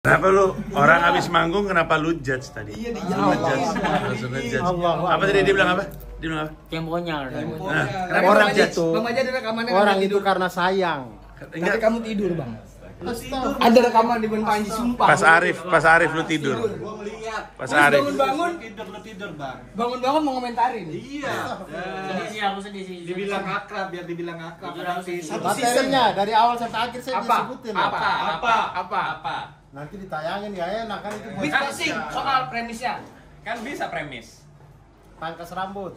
Kenapa lu orang habis manggung kenapa lu judge tadi? Iya, langsung ngejudge. Apa tadi dia bilang apa? Dia bilang apa? Temponya. Nah, kenapa Orang orang judge? itu, Bang Aja ada rekamannya orang kamu itu tidur. karena sayang. Tapi kamu tidur, Bang. Ada rekaman di Bang Panji, sumpah. Pas Arif lu tidur. Gua ngeliat. Pas Arif. Bangun-bangun, tidur bang. bangun-bangun mau komentarin. Iya. Sedih sih, aku sedih sih. Dibilang akrab, biar dibilang akrab. Jujur aku Nanti sedih. satu season. Materinya dari awal sampai akhir saya Apa? disebutin. Apa? Nanti ditayangin ya enak kan itu. Bising soal premisnya. Kan bisa premis. Pangkas rambut.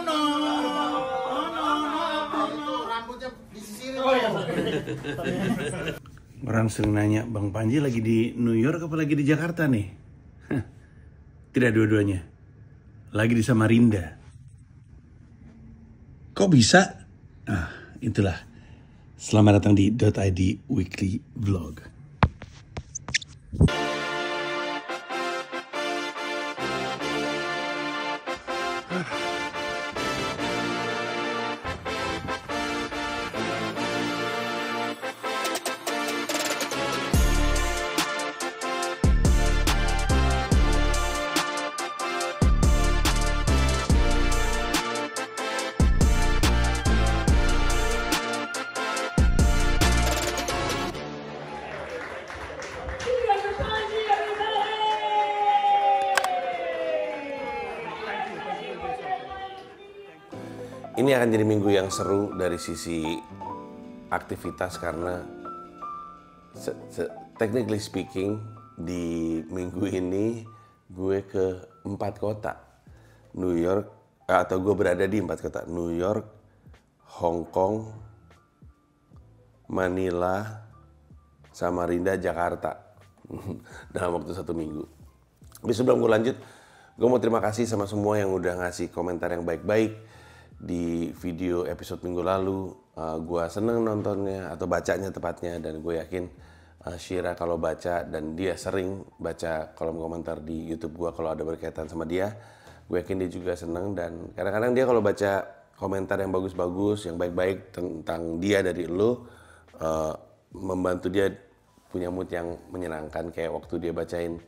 No. Rambutnya disisirin. Orang sering nanya, Bang Panji lagi di New York apa lagi di Jakarta nih? Hah, tidak dua-duanya. Lagi di Samarinda. Kok bisa? Ah, itulah. Selamat datang di .id Weekly Vlog. Ini akan jadi minggu yang seru dari sisi aktivitas karena technically speaking di minggu ini gue ke 4 kota. New York, atau gue berada di 4 kota. New York, Hong Kong, Manila, Samarinda, Jakarta. Dalam waktu 1 minggu. Tapi sebelum gue lanjut, gue mau terima kasih sama semua yang udah ngasih komentar yang baik-baik di video episode minggu lalu. Gue seneng nontonnya atau bacanya tepatnya, dan gue yakin Shira kalau baca, dan dia sering baca kolom komentar di YouTube gue kalau ada berkaitan sama dia, gue yakin dia juga seneng. Dan kadang-kadang dia kalau baca komentar yang bagus-bagus, yang baik-baik tentang dia dari lo, membantu dia punya mood yang menyenangkan. Kayak waktu dia bacain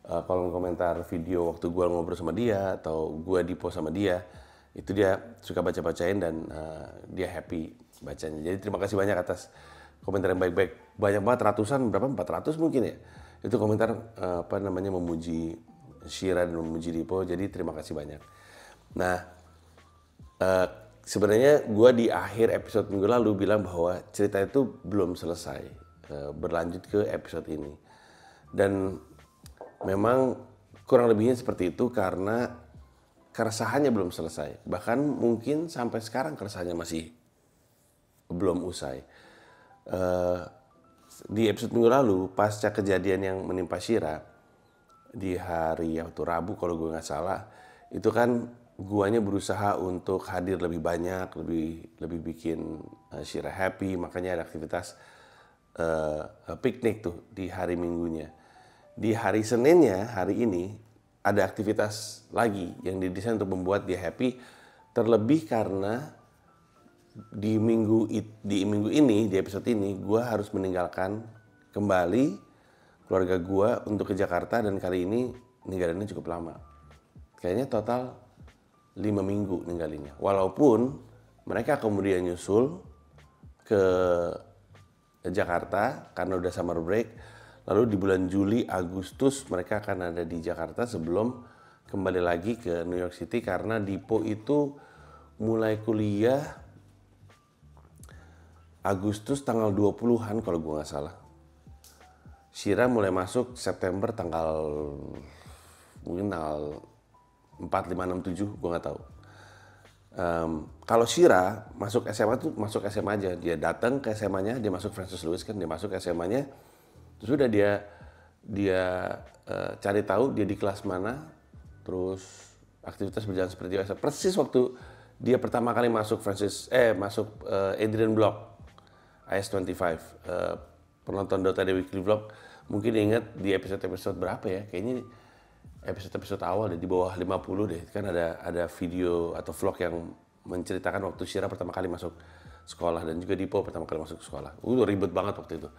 kolom komentar video waktu gue ngobrol sama dia atau gue di post sama dia, itu dia suka baca-bacain dan dia happy bacanya. Jadi terima kasih banyak atas komentar yang baik-baik. Banyak banget, ratusan, berapa? 400 mungkin ya. Itu komentar memuji Shira dan memuji Dipo. Jadi terima kasih banyak. Nah, sebenarnya gue di akhir episode minggu lalu bilang bahwa cerita itu belum selesai, berlanjut ke episode ini. Dan memang kurang lebihnya seperti itu karena keresahannya belum selesai. Bahkan mungkin sampai sekarang keresahannya masih belum usai. Di episode minggu lalu, pasca kejadian yang menimpa Shira, di hari waktu Rabu kalau gue nggak salah, itu kan guanya berusaha untuk hadir lebih banyak, lebih bikin Shira happy, makanya ada aktivitas piknik tuh di hari Minggunya. Di hari Seninnya, hari ini, ada aktivitas lagi yang didesain untuk membuat dia happy, terlebih karena di minggu ini, di episode ini, gue harus meninggalkan kembali keluarga gue untuk ke Jakarta, dan kali ini ninggalinnya cukup lama. Kayaknya total 5 minggu ninggalinnya. Walaupun mereka kemudian nyusul ke Jakarta karena udah summer break. Lalu di bulan Juli, Agustus mereka akan ada di Jakarta sebelum kembali lagi ke New York City karena Dipo itu mulai kuliah Agustus tanggal 20-an kalau gue nggak salah. Shira mulai masuk September mungkin tanggal 4, 5, 6, 7, gue nggak tahu. Kalau Shira masuk SMA tuh masuk SMA aja. Dia datang ke SMA-nya, dia masuk Francis Lewis kan, dia masuk SMA-nya. Terus udah dia cari tahu dia di kelas mana, terus aktivitas berjalan seperti biasa. Persis waktu dia pertama kali masuk Adrian Block IS25. Penonton Dota The Weekly Vlog mungkin ingat di episode berapa ya? Kayaknya episode awal deh, di bawah 50 deh. Kan ada video atau vlog yang menceritakan waktu Shira pertama kali masuk sekolah, dan juga Dipo pertama kali masuk sekolah. Udah ribet banget waktu itu.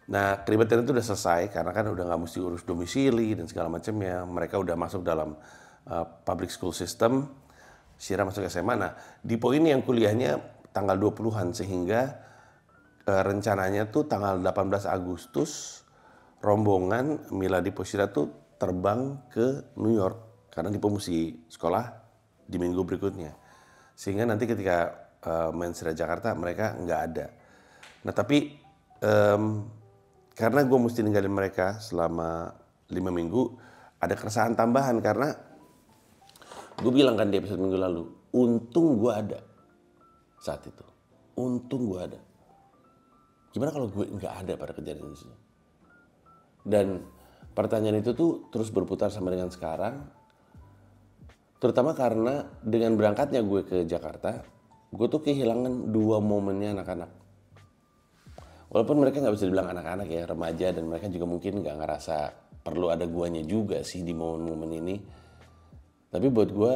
Nah, keribetan itu udah selesai karena kan udah nggak mesti urus domisili dan segala macamnya. Mereka udah masuk dalam public school system. Syira masuk SMA. Nah, Dipo ini yang kuliahnya tanggal 20-an sehingga rencananya tuh tanggal 18 Agustus rombongan Mila Dipo Syira tuh terbang ke New York karena Dipo mesti sekolah di minggu berikutnya. Sehingga nanti ketika main Syira Jakarta mereka nggak ada. Nah tapi karena gue mesti ninggalin mereka selama 5 minggu, ada keresahan tambahan karena gue bilang kan di episode minggu lalu, untung gue ada saat itu. Untung gue ada. Gimana kalau gue nggak ada pada kejadian itu? Dan pertanyaan itu tuh terus berputar sampai dengan sekarang. Terutama karena dengan berangkatnya gue ke Jakarta, gue tuh kehilangan 2 momennya anak-anak. Walaupun mereka nggak bisa dibilang anak-anak ya, remaja, dan mereka juga mungkin nggak ngerasa perlu ada guanya juga sih di momen-momen ini. Tapi buat gue,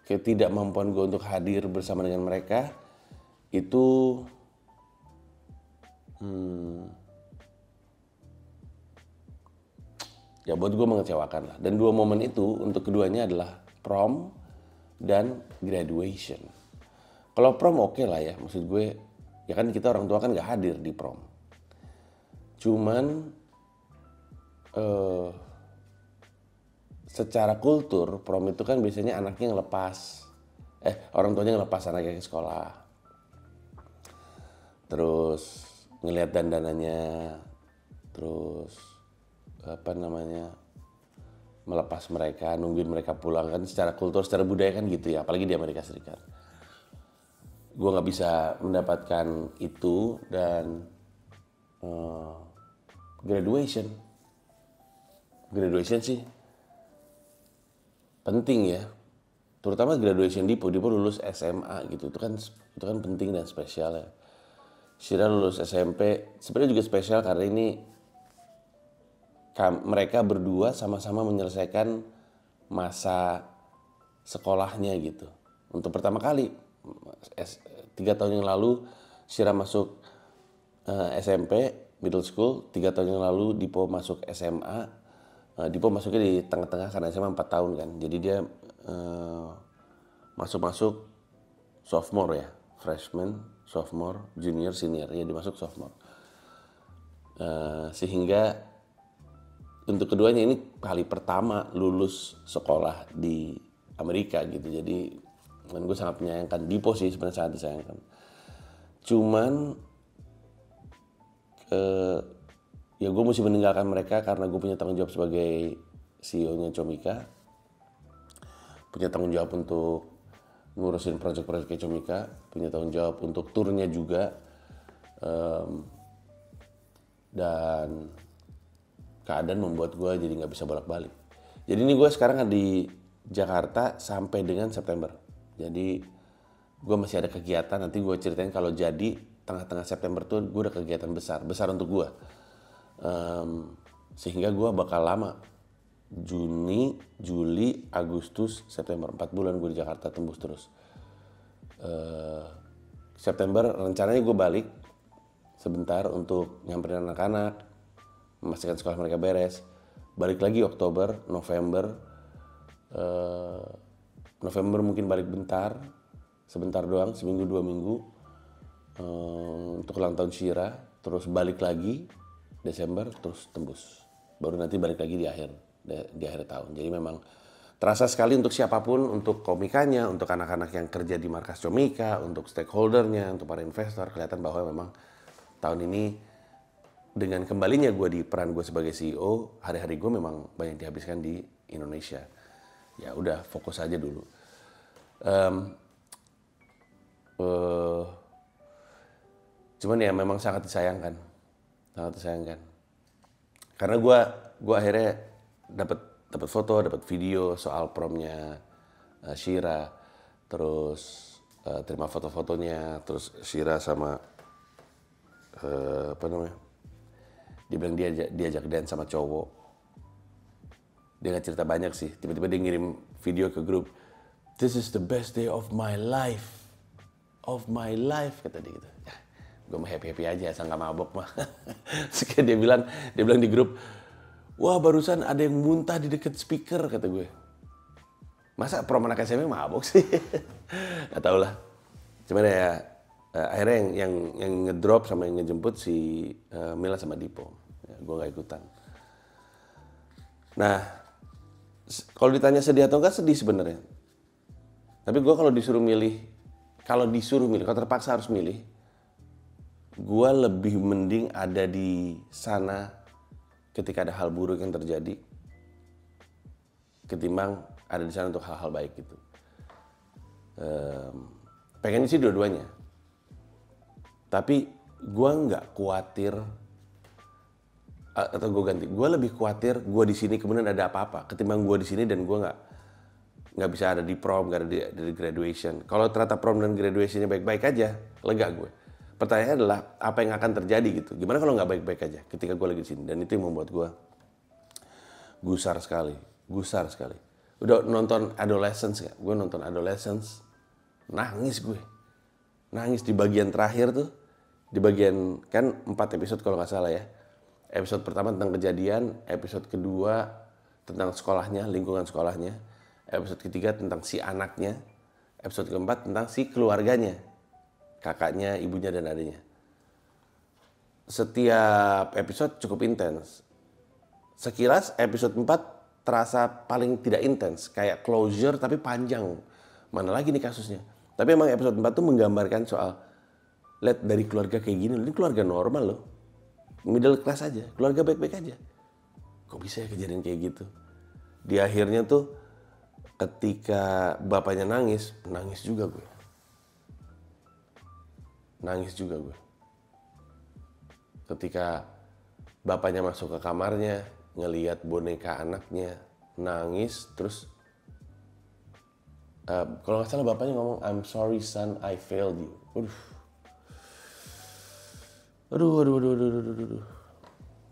ketidakmampuan gue untuk hadir bersama dengan mereka itu ya buat gue mengecewakan lah. Dan 2 momen itu untuk keduanya adalah prom dan graduation. Kalau prom oke lah ya, maksud gue ya kan kita orang tua kan nggak hadir di prom. Cuman secara kultur prom itu kan biasanya anaknya ngelepas, orang tuanya ngelepas anaknya ke sekolah. Terus ngelihat dandanannya, terus melepas mereka, nungguin mereka pulang, kan secara kultur, secara budaya kan gitu ya, apalagi di Amerika Serikat. Gue nggak bisa mendapatkan itu. Dan graduation sih penting ya, terutama graduation Dipo lulus SMA gitu, itu kan penting dan spesial ya. Syira lulus SMP sebenarnya juga spesial karena ini mereka berdua sama-sama menyelesaikan masa sekolahnya gitu. Untuk pertama kali 3 tahun yang lalu Syira masuk SMP middle school, 3 tahun yang lalu Dipo masuk SMA. Dipo masuknya di tengah-tengah karena SMA 4 tahun kan, jadi dia masuk sophomore ya, freshman, sophomore, junior, senior, ya dia masuk sophomore. Sehingga untuk keduanya ini kali pertama lulus sekolah di Amerika gitu. Jadi gue sangat menyayangkan Dipo sih, sebenarnya sangat disayangkan. Cuman ya gue mesti meninggalkan mereka karena gue punya tanggung jawab sebagai CEO-nya Comika. Punya tanggung jawab untuk ngurusin proyek-proyeknya Comika, punya tanggung jawab untuk turnya juga. Dan keadaan membuat gue jadi nggak bisa bolak-balik. Jadi ini gue sekarang di Jakarta sampai dengan September. Jadi gue masih ada kegiatan, nanti gue ceritain kalau jadi tengah-tengah September tuh gue ada kegiatan besar untuk gue. Sehingga gue bakal lama, Juni, Juli, Agustus, September, 4 bulan gue di Jakarta tembus terus. September rencananya gue balik sebentar untuk nyamperin anak-anak, memastikan sekolah mereka beres. Balik lagi Oktober, November. November mungkin balik sebentar doang, seminggu 2 minggu untuk ulang tahun Syira. Terus balik lagi Desember, terus tembus. Baru nanti balik lagi di akhir tahun. Jadi memang terasa sekali untuk siapapun, untuk komikanya, untuk anak-anak yang kerja di markas Comika, untuk stakeholdernya, untuk para investor, kelihatan bahwa memang tahun ini dengan kembalinya gue di peran gue sebagai CEO, hari-hari gue memang banyak dihabiskan di Indonesia. Ya udah, fokus aja dulu. Cuman ya memang sangat disayangkan. Karena gue akhirnya dapat foto, dapat video soal promnya Syira, terus terima foto-fotonya, terus Syira sama dia bilang diajak dance sama cowok. Dia nggak cerita banyak sih, tiba-tiba dia ngirim video ke grup, "This is the best day of my life." of my life, kata dia gitu. Ya, gue mah happy aja, asal nggak mabok mah. Terus kayak dia bilang di grup, wah barusan ada yang muntah di deket speaker, kata gue. Masa prom anak SMA mabok sih? Gak tau lah. Cuman ya akhirnya yang ngedrop sama yang ngejemput si Mila sama Dipo. Ya, gue gak ikutan. Nah, kalau ditanya sedih atau enggak, sedih sebenarnya. Tapi gue kalau disuruh milih, kalau terpaksa harus milih, gue lebih mending ada di sana ketika ada hal buruk yang terjadi, ketimbang ada di sana untuk hal-hal baik gitu. Pengen sih dua-duanya. Tapi gue nggak khawatir, atau gue ganti, gue lebih khawatir gue di sini kemudian ada apa-apa, ketimbang gue di sini dan gue nggak bisa ada di prom, nggak ada di graduation. Kalau ternyata prom dan graduationnya baik-baik aja, lega gue. Pertanyaannya adalah apa yang akan terjadi gitu. Gimana kalau nggak baik-baik aja ketika gue lagi di sini? Dan itu yang membuat gue gusar sekali. Udah nonton Adolescence nggak? Gue nonton Adolescence, nangis gue. Nangis di bagian terakhir tuh, di bagian kan 4 episode kalau nggak salah ya. Episode pertama tentang kejadian, episode kedua tentang sekolahnya, lingkungan sekolahnya, episode ketiga tentang si anaknya, episode keempat tentang si keluarganya, kakaknya, ibunya, dan adiknya. Setiap episode cukup intens. Sekilas episode 4 terasa paling tidak intens, kayak closure tapi panjang. Mana lagi nih kasusnya? Tapi emang episode 4 tuh menggambarkan soal, lihat dari keluarga kayak gini, ini keluarga normal loh. Middle class aja, keluarga baik-baik aja. Kok bisa ya kejadian kayak gitu? Di akhirnya tuh ketika bapaknya nangis juga gue. Nangis juga gue. Ketika bapaknya masuk ke kamarnya, ngelihat boneka anaknya, nangis, terus kalau nggak salah bapaknya ngomong, I'm sorry son, I failed you. Aduh.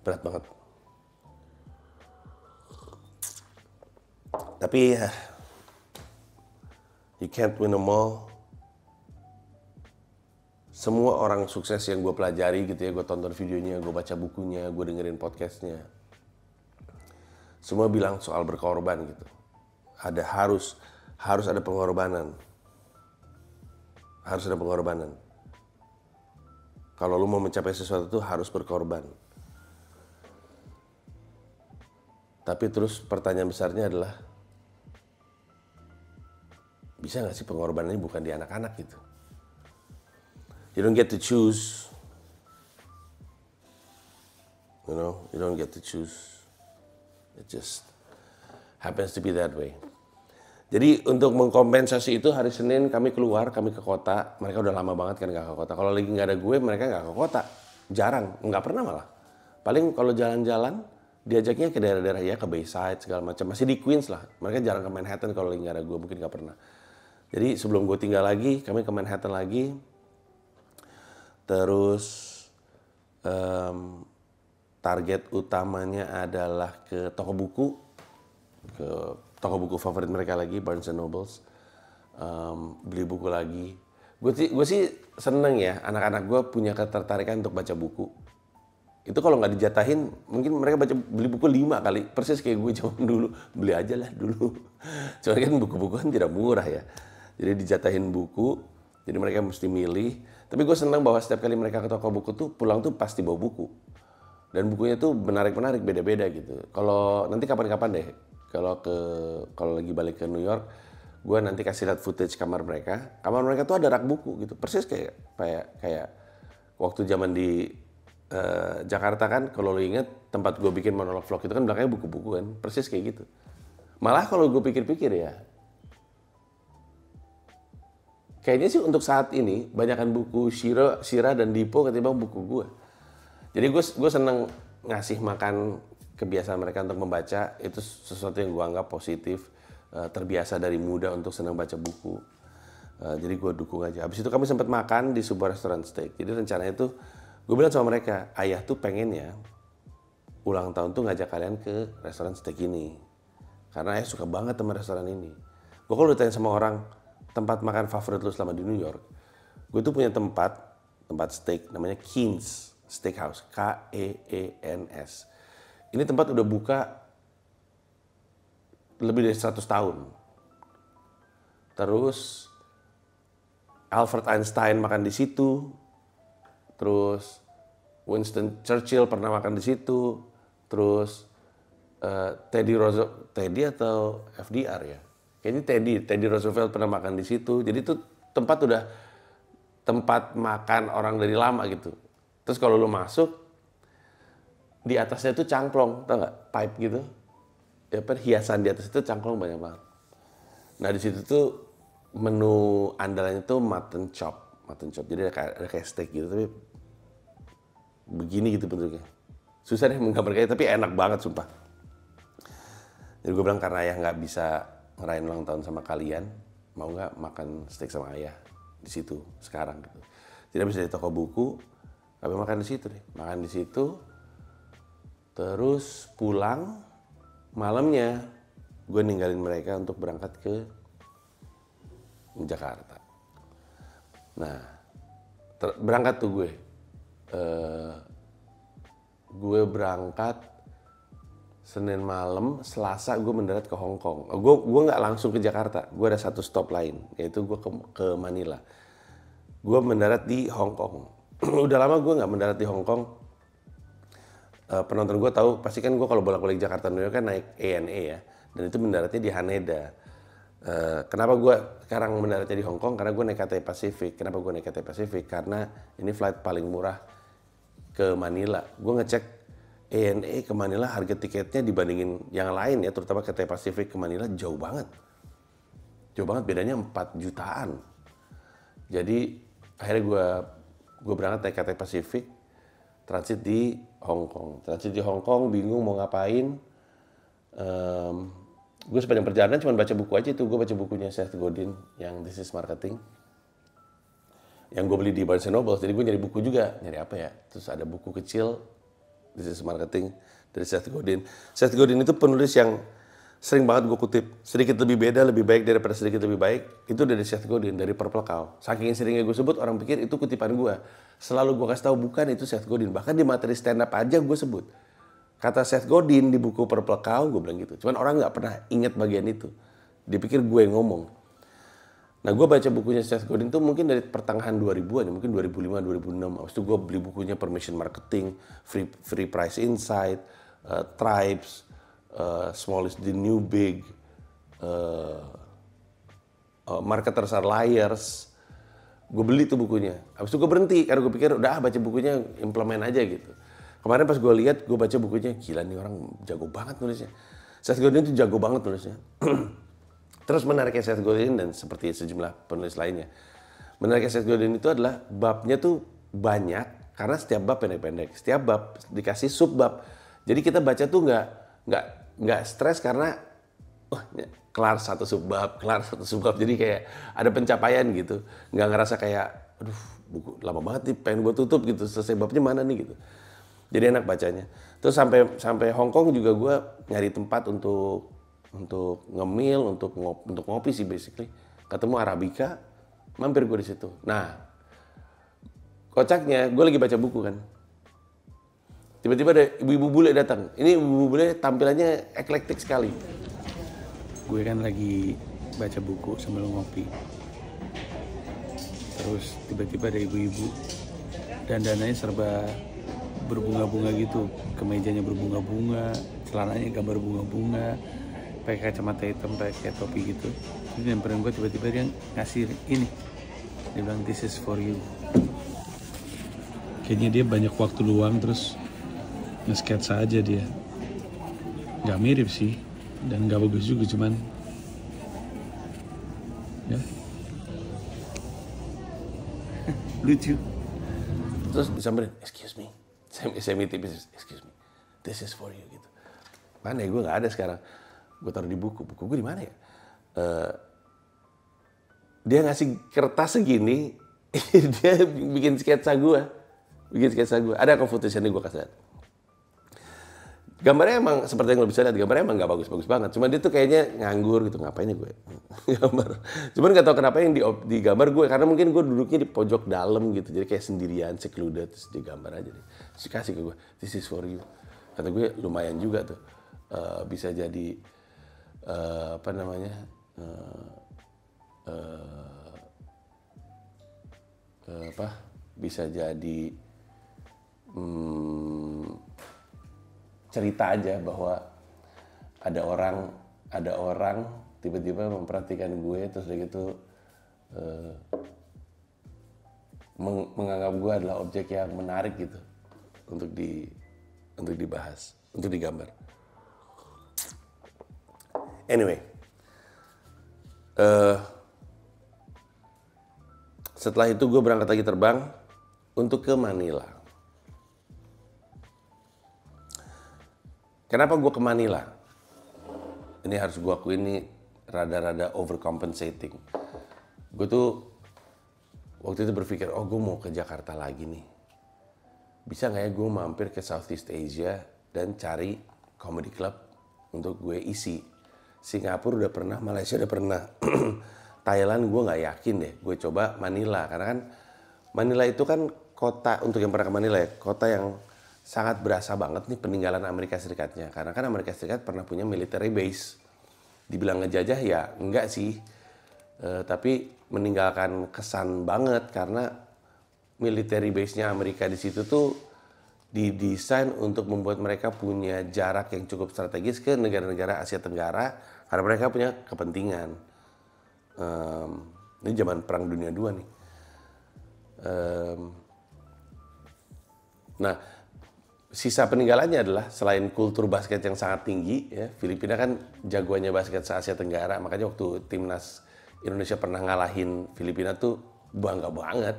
Berat banget. Tapi ya, you can't win them all. Semua orang sukses yang gue pelajari gitu ya, gue tonton videonya, gue baca bukunya, gue dengerin podcastnya, semua bilang soal berkorban gitu. Harus ada pengorbanan. Harus ada pengorbanan. Kalau lu mau mencapai sesuatu itu harus berkorban. Tapi terus pertanyaan besarnya adalah, bisa gak sih pengorbanan ini bukan di anak-anak gitu? You don't get to choose. You know, you don't get to choose. It just happens to be that way. Jadi untuk mengkompensasi itu hari Senin kami ke kota. Mereka udah lama banget kan gak ke kota. Kalau lagi gak ada gue, mereka gak ke kota. Jarang, nggak pernah malah. Paling kalau jalan-jalan, diajaknya ke daerah-daerah ya, ke Bayside segala macam. Masih di Queens lah. Mereka jarang ke Manhattan kalau lagi gak ada gue, mungkin gak pernah. Jadi sebelum gue tinggal lagi, kami ke Manhattan lagi. Terus target utamanya adalah ke toko buku favorit mereka lagi, Barnes & Nobles, beli buku lagi. Gue sih seneng ya, anak-anak gue punya ketertarikan untuk baca buku. Itu kalau nggak dijatahin, mungkin mereka beli buku 5 kali, persis kayak gue zaman dulu, beli aja lah dulu. Cuma kan buku-buku kan tidak murah ya, jadi dijatahin buku, jadi mereka mesti milih. Tapi gue seneng bahwa setiap kali mereka ke toko buku tuh pulang tuh pasti bawa buku. Dan bukunya tuh menarik-menarik, beda-beda gitu. Kalau nanti kapan-kapan deh, kalau lagi balik ke New York, gue nanti kasih lihat footage kamar mereka. Kamar mereka tuh ada rak buku gitu, persis kayak waktu zaman di Jakarta kan. Kalau lo inget tempat gue bikin monolog vlog itu kan belakangnya buku-buku kan, persis kayak gitu. Malah kalau gue pikir-pikir ya, kayaknya sih untuk saat ini banyakkan buku Shira dan Dipo ketimbang buku gue. Jadi gue seneng ngasih makan kebiasaan mereka untuk membaca. Itu sesuatu yang gue anggap positif. Terbiasa dari muda untuk senang baca buku. Jadi gue dukung aja. Habis itu kami sempat makan di sebuah restoran steak. Jadi rencananya itu, gue bilang sama mereka, ayah tuh pengennya ulang tahun tuh ngajak kalian ke restoran steak ini. Karena ayah suka banget sama restoran ini. Gue kalau ditanya sama orang, tempat makan favorit lu selama di New York, gue tuh punya tempat steak namanya Keen's Steakhouse, Keens. Ini tempat udah buka lebih dari 100 tahun. Terus Albert Einstein makan di situ. Terus Winston Churchill pernah makan di situ. Terus Teddy atau FDR ya. Kayaknya Teddy Roosevelt pernah makan di situ. Jadi itu tempat makan orang dari lama gitu. Terus kalau lu masuk, di atasnya itu cangklong, tau nggak? Pipe gitu. Ya, hiasan di atas itu cangklong banyak banget. Nah di situ tuh menu andalannya tuh mutton chop. Jadi ada kayak steak gitu, tapi begini gitu bentuknya. Susah deh menggambarkannya, tapi enak banget sumpah. Jadi gue bilang karena ayah nggak bisa ngerayain ulang tahun sama kalian, mau nggak makan steak sama ayah di situ sekarang gitu. Tidak bisa di toko buku, tapi makan di situ deh. Makan di situ, terus pulang malamnya gue ninggalin mereka untuk berangkat ke Jakarta. Nah, berangkat tuh gue. Gue berangkat Senin malam, Selasa gue mendarat ke Hong Kong. Gue nggak langsung ke Jakarta, gue ada satu stop lain, yaitu gue ke Manila. Gue mendarat di Hong Kong. Udah lama gue nggak mendarat di Hong Kong. Penonton gue tahu, pasti kan gue kalau bolak-balik Jakarta New York kan naik ANA ya, dan itu mendaratnya di Haneda. Kenapa gue sekarang mendaratnya di Hong Kong? Karena gue naik Cathay Pacific. Kenapa gue naik Cathay Pacific? Karena ini flight paling murah ke Manila. Gue ngecek ANA ke Manila, harga tiketnya dibandingin yang lain ya, terutama Cathay Pacific ke Manila jauh banget. Jauh banget, bedanya 4 jutaan. Jadi akhirnya gue berangkat naik Cathay Pacific, transit di Hong Kong. Transit di Hong Kong, bingung mau ngapain. Gue sepanjang perjalanan cuma baca buku aja tuh. Gue baca bukunya Seth Godin yang This is Marketing. Yang gue beli di Barnes & Noble. Jadi gue nyari buku juga. Nyari apa ya? Terus ada buku kecil, This is Marketing dari Seth Godin. Seth Godin itu penulis yang sering banget gue kutip. Sedikit lebih beda, lebih baik daripada sedikit lebih baik. Itu dari Seth Godin, dari Purple Cow. Saking seringnya gue sebut, orang pikir itu kutipan gue. Selalu gue kasih tahu bukan, itu Seth Godin. Bahkan di materi stand up aja gue sebut. Kata Seth Godin di buku Purple Cow, gue bilang gitu. Cuman orang nggak pernah ingat bagian itu. Dipikir gue yang ngomong. Nah gue baca bukunya Seth Godin tuh mungkin dari pertengahan 2000-an, mungkin 2005, 2006. Habis itu gue beli bukunya Permission Marketing, Free Price Insight, Tribes, Small is the New Big, Marketers are Liars. Gue beli tuh bukunya. Habis itu gue berhenti karena gue pikir udah baca bukunya, implement aja gitu. Kemarin pas gue lihat, gue baca bukunya, gila nih orang jago banget nulisnya. Seth Godin itu jago banget nulisnya. Terus menariknya Seth Godin dan seperti sejumlah penulis lainnya. Menariknya Seth Godin itu adalah babnya tuh banyak karena setiap bab pendek-pendek. Setiap bab dikasih subbab. Jadi kita baca tuh nggak stres karena kelar satu subbab. Jadi kayak ada pencapaian gitu. Nggak ngerasa kayak aduh buku lama banget nih pengen gue tutup gitu. Selesai babnya mana nih gitu. Jadi enak bacanya. Terus sampai Hong Kong juga gue nyari tempat untuk ngemil, untuk ngopi sih basically. Ketemu Arabica, mampir gue di situ. Nah, kocaknya gue lagi baca buku kan. Tiba-tiba ada ibu-ibu bule datang. Ini ibu-ibu bule tampilannya eklektik sekali. Gue kan lagi baca buku sambil ngopi. Terus tiba-tiba ada ibu-ibu dandananya serba berbunga-bunga gitu. Kemejanya berbunga-bunga, celananya gambar bunga-bunga, pakai kacamata hitam, pakai topi gitu. Terus nyamperin gue, tiba-tiba dia ngasih ini. Dia bilang, this is for you. Kayaknya dia banyak waktu luang terus nge-sketsa aja dia. Gak mirip sih, dan gak bagus juga, cuman ya lucu. Terus disamperin, excuse me. Saya tipis, excuse me. This is for you gitu. Mana ya, gue nggak ada sekarang. Gue taruh di buku gue di mana ya? Dia ngasih kertas segini, dia bikin sketsa gue. Ada komputasinya gue kasih lihat. Gambarnya emang seperti yang lo bisa lihat, gambarnya emang nggak bagus-bagus banget. Cuman dia tuh kayaknya nganggur gitu, ngapain ya gue gambar. Cuman nggak tahu kenapa yang di gambar gue, karena mungkin gue duduknya di pojok dalam gitu, jadi kayak sendirian, secluded, terus digambar aja deh. Terus kasih ke gue, this is for you. Kata gue lumayan juga tuh, bisa jadi apa namanya, bisa jadi cerita aja bahwa ada orang tiba-tiba memperhatikan gue, terus udah gitu menganggap gue adalah objek yang menarik gitu untuk dibahas, untuk digambar. Anyway, setelah itu gue berangkat lagi terbang untuk ke Manila. Kenapa gue ke Manila? Ini harus gue akui, ini rada-rada overcompensating. Gue tuh waktu itu berpikir, oh gue mau ke Jakarta lagi nih. Bisa nggak ya gue mampir ke Southeast Asia dan cari comedy club untuk gue isi. Singapura udah pernah, Malaysia udah pernah. Thailand gue nggak yakin deh. Gue coba Manila, karena kan Manila itu kan kota, untuk yang pernah ke Manila ya, kota yang sangat berasa banget nih peninggalan Amerika Serikatnya. Karena kan Amerika Serikat pernah punya military base. Dibilang ngejajah ya enggak sih. Tapi meninggalkan kesan banget karena military base-nya Amerika di situ tuh didesain untuk membuat mereka punya jarak yang cukup strategis ke negara-negara Asia Tenggara karena mereka punya kepentingan. Ini zaman Perang Dunia II nih. Nah, sisa peninggalannya adalah selain kultur basket yang sangat tinggi, ya, Filipina kan jagoannya basket se-Asia Tenggara, makanya waktu timnas Indonesia pernah ngalahin Filipina tuh bangga banget.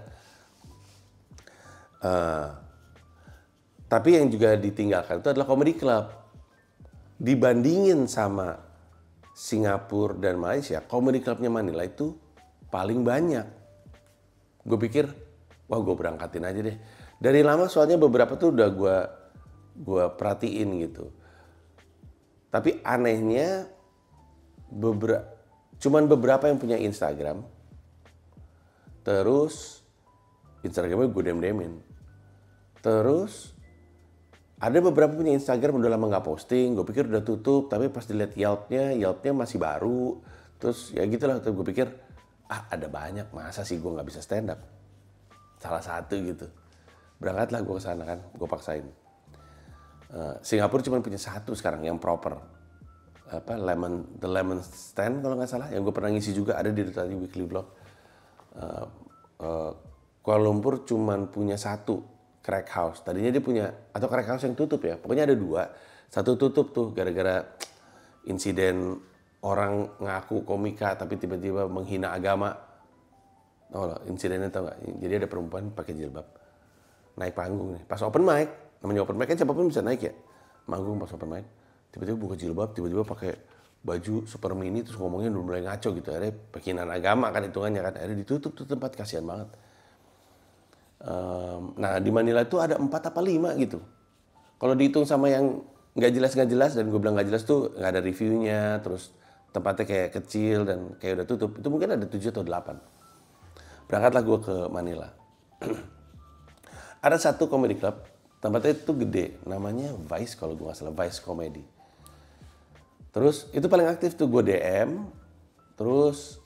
Tapi yang juga ditinggalkan itu adalah comedy club. Dibandingin sama Singapura dan Malaysia, comedy clubnya Manila itu paling banyak. Gue pikir, wah gue berangkatin aja deh. Dari lama soalnya beberapa tuh udah gue perhatiin gitu. Tapi anehnya cuman beberapa yang punya Instagram. Terus Instagramnya gue dem-demin. Terus ada beberapa punya Instagram udah lama nggak posting. Gue pikir udah tutup, tapi pas dilihat Yelp-nya masih baru. Terus ya gitulah. Terus gue pikir, ada banyak, masa sih gue nggak bisa stand up? Salah satu gitu. Berangkatlah gue ke sana kan, gue paksain. Singapura cuma punya satu sekarang yang proper. The Lemon Stand kalau nggak salah, yang gue pernah ngisi juga, ada di tadi weekly vlog. Kuala Lumpur cuma punya satu, Crack House. Tadinya dia punya, atau Crack House yang tutup ya, pokoknya ada dua. Satu tutup tuh gara-gara insiden orang ngaku komika tapi tiba-tiba menghina agama. Tahu nggak insidennya, tau nggak? Jadi ada perempuan pakai jilbab naik panggung nih, pas open mic. Namanya open mic kan siapapun bisa naik ya, manggung pas open mic. Tiba-tiba buka jilbab, tiba-tiba pakai baju super mini, terus ngomongnya udah mulai ngaco gitu. Akhirnya penghinaan agama kan hitungannya kan. Akhirnya ditutup tuh tempat, kasihan banget. Nah di Manila itu ada 4 apa 5 gitu. Kalau dihitung sama yang nggak jelas, dan gue bilang nggak jelas tuh nggak ada reviewnya, terus tempatnya kayak kecil dan kayak udah tutup. Itu mungkin ada 7 atau 8. Berangkatlah gue ke Manila. Ada satu comedy club, tempatnya itu gede, namanya Vice kalau gue nggak salah, Vice Comedy. Terus itu paling aktif tuh, gue DM, terus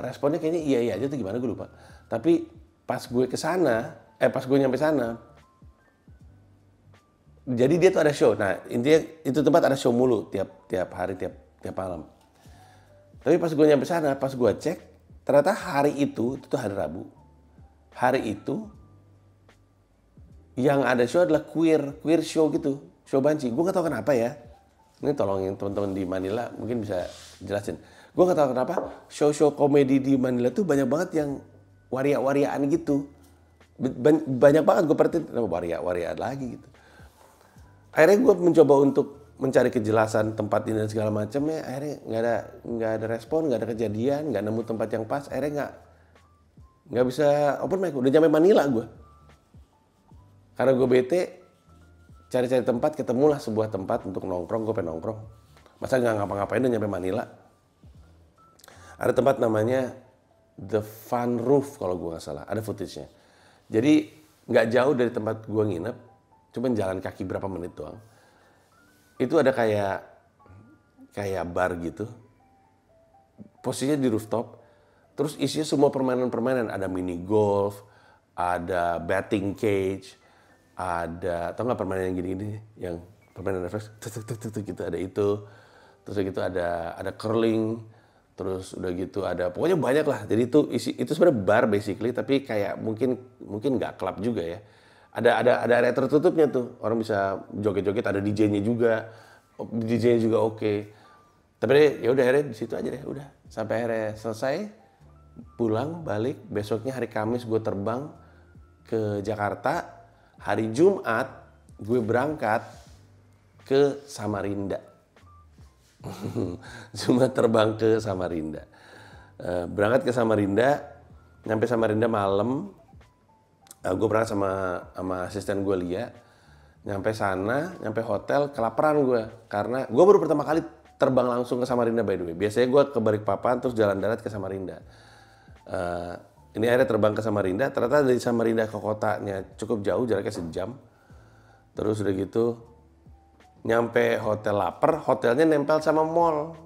responnya kayaknya iya aja tuh, gimana gue lupa. Tapi pas gue kesana, pas gue nyampe sana, jadi dia tuh ada show. Nah intinya itu tempat ada show mulu tiap hari, tiap malam. Tapi pas gue nyampe sana, pas gue cek, ternyata hari itu tuh hari Rabu. Hari itu yang ada show adalah queer show gitu, show banci. Gue nggak tahu kenapa ya. Ini tolongin teman-teman di Manila mungkin bisa jelasin. Gue nggak tahu kenapa show komedi di Manila tuh banyak banget yang waria-wariaan gitu. Banyak banget, gue perhatiin kenapa waria-wariaan lagi gitu. Akhirnya gue mencoba untuk mencari kejelasan tempat ini dan segala macamnya, akhirnya nggak ada respon, nggak ada kejadian, nggak nemu tempat yang pas, akhirnya nggak bisa open mic. Udah nyampe Manila gue, Karena gue bete, cari-cari tempat, ketemulah sebuah tempat untuk nongkrong, gue pengen nongkrong. Masa nggak ngapa-ngapain udah nyampe Manila. Ada tempat namanya The Fun Roof kalau gue nggak salah, ada footage-nya. Jadi nggak jauh dari tempat gue nginep, cuma jalan kaki berapa menit doang. Itu ada kayak bar gitu, posisinya di rooftop. Terus isinya semua permainan-permainan, ada mini golf, ada batting cage, ada, tau nggak permainan yang gini-gini, yang permainan refleks, gitu, ada itu. Terus gitu ada curling, terus udah gitu ada, pokoknya banyak lah. Jadi itu sebenarnya bar basically, tapi kayak mungkin nggak klub juga ya. Ada area tertutupnya tuh, orang bisa joget-joget, ada DJ-nya juga, DJ-nya juga oke. Tapi ya udah akhirnya di situ aja deh, udah sampai akhirnya selesai, pulang balik. Besoknya hari Kamis gue terbang ke Jakarta. Hari Jumat gue berangkat ke Samarinda. Jumat terbang ke Samarinda. Berangkat ke Samarinda, nyampe Samarinda malam. Gue berangkat sama asisten gue Lia. Nyampe sana, nyampe hotel, kelaparan gue. Karena gue baru pertama kali terbang langsung ke Samarinda by the way. Biasanya gue ke Balikpapan terus jalan darat ke Samarinda. Ini akhirnya terbang ke Samarinda, ternyata dari Samarinda ke kotanya cukup jauh, jaraknya sejam. Terus udah gitu, nyampe hotel lapar, hotelnya nempel sama mall.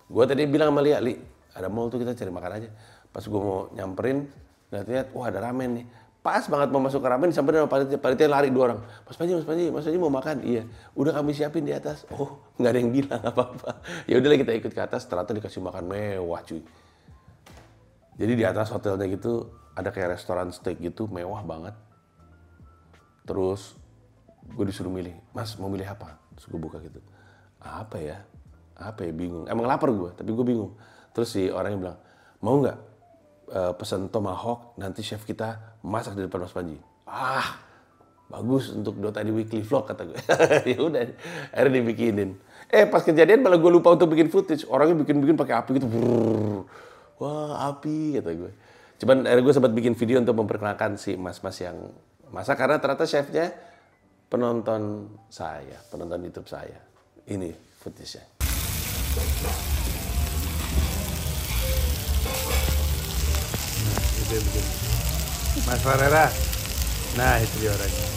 Gue tadi bilang sama Lia, Li, ada mall tuh kita cari makan aja. Pas gue mau nyamperin, lihat, wah ada ramen nih. Pas banget mau masuk ke ramen, disamperin sama panitia lari 2 orang. Mas Panji mau makan? Iya. Udah kami siapin di atas. Oh, nggak ada yang bilang apa-apa. Ya udahlah kita ikut ke atas, ternyata dikasih makan mewah cuy. Jadi di atas hotelnya gitu ada kayak restoran steak gitu, mewah banget. Terus gue disuruh milih, Mas mau milih apa? Terus gue buka gitu, apa ya bingung. Emang lapar gue, tapi gue bingung. Terus si orangnya bilang, mau nggak pesan tomahawk, nanti chef kita masak di depan Mas Panji. Bagus untuk Dota di Weekly Vlog kata gue. Ya udah, akhirnya dibikinin. Pas kejadian malah gue lupa untuk bikin footage. Orangnya bikin pakai api gitu. Brrr. Wah api kata gue. Cuman akhirnya gue sempat bikin video untuk memperkenalkan si mas-mas yang masak. Karena ternyata chefnya penonton YouTube saya. Ini footage-nya. Itu begini. Mas Farera. Nah itu dia orangnya.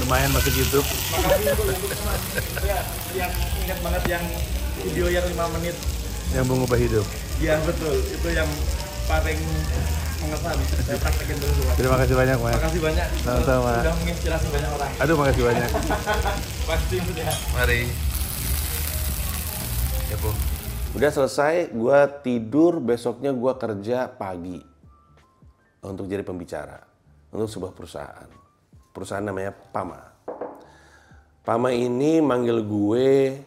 Lumayan masuk YouTube. Makasih untuk yang ingat banget yang video yang 5 menit. Yang mengubah hidup. Iya betul, itu yang paling mengesan. Saya praktekin terus. Terima kasih banyak, Mas. Makasih banyak. Sama-sama. Sudah menginspirasi banyak orang. Aduh, makasih banyak. Pasti sudah. Mari. Ya, Bu. Udah selesai, gue tidur, besoknya gue kerja pagi untuk jadi pembicara untuk sebuah perusahaan. Perusahaan namanya Pama. Pama ini manggil gue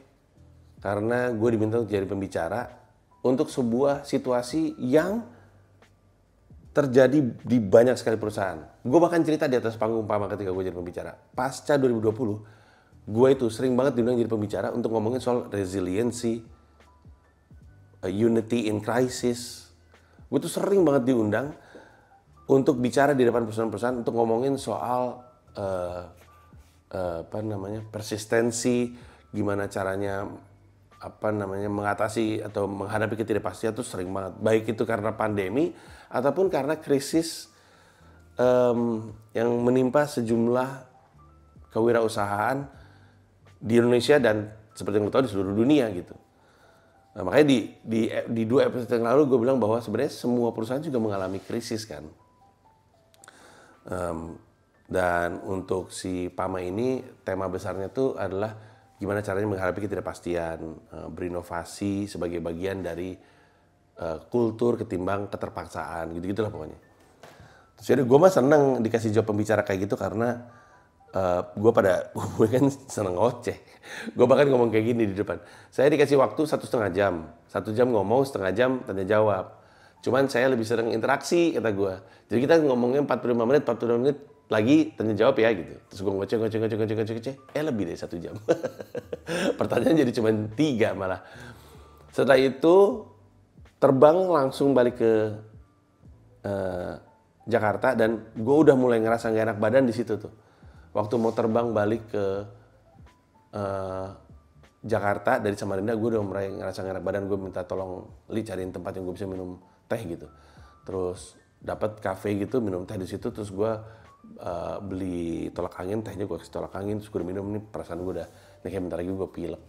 karena gue diminta untuk jadi pembicara untuk sebuah situasi yang terjadi di banyak sekali perusahaan. Gue bahkan cerita di atas panggung Pama ketika gue jadi pembicara. Pasca 2020, gue itu sering banget diundang jadi pembicara untuk ngomongin soal resiliency, unity in crisis. Gue tuh sering banget diundang untuk bicara di depan perusahaan-perusahaan untuk ngomongin soal persistensi, gimana caranya mengatasi atau menghadapi ketidakpastian. Itu sering banget. Baik itu karena pandemi ataupun karena krisis yang menimpa sejumlah kewirausahaan di Indonesia dan seperti yang lo tahu di seluruh dunia gitu. Nah, makanya di 2 episode yang lalu gue bilang bahwa sebenarnya semua perusahaan juga mengalami krisis kan. Dan untuk si Pama ini tema besarnya tuh adalah gimana caranya menghadapi ketidakpastian, berinovasi sebagai bagian dari kultur ketimbang keterpaksaan, gitu-gitulah pokoknya. Terus jadi gue mah seneng dikasih job pembicara kayak gitu karena gue kan seneng ngoceh. Gue bahkan ngomong kayak gini di depan. Saya dikasih waktu 1,5 jam. 1 jam ngomong, 1,5 jam tanya jawab. Cuman saya lebih sering interaksi, kata gue. Jadi kita ngomongnya 45 menit lagi tanya jawab ya gitu. Terus gue ngoceh. Lebih dari 1 jam. Pertanyaan jadi cuma 3 malah. Setelah itu terbang langsung balik ke Jakarta dan gue udah mulai ngerasa gak enak badan di situ tuh. Waktu mau terbang balik ke Jakarta dari Samarinda, gue udah mulai ngerasa gak enak badan. Gue minta tolong Li cariin tempat yang gue bisa minum teh gitu. Terus dapat kafe gitu, minum teh di situ. Terus gue beli tolak angin, tehnya gue kasih tolak angin. Terus gue udah minum, nih perasaan gue udah, nih kayak bentar lagi gue pilek.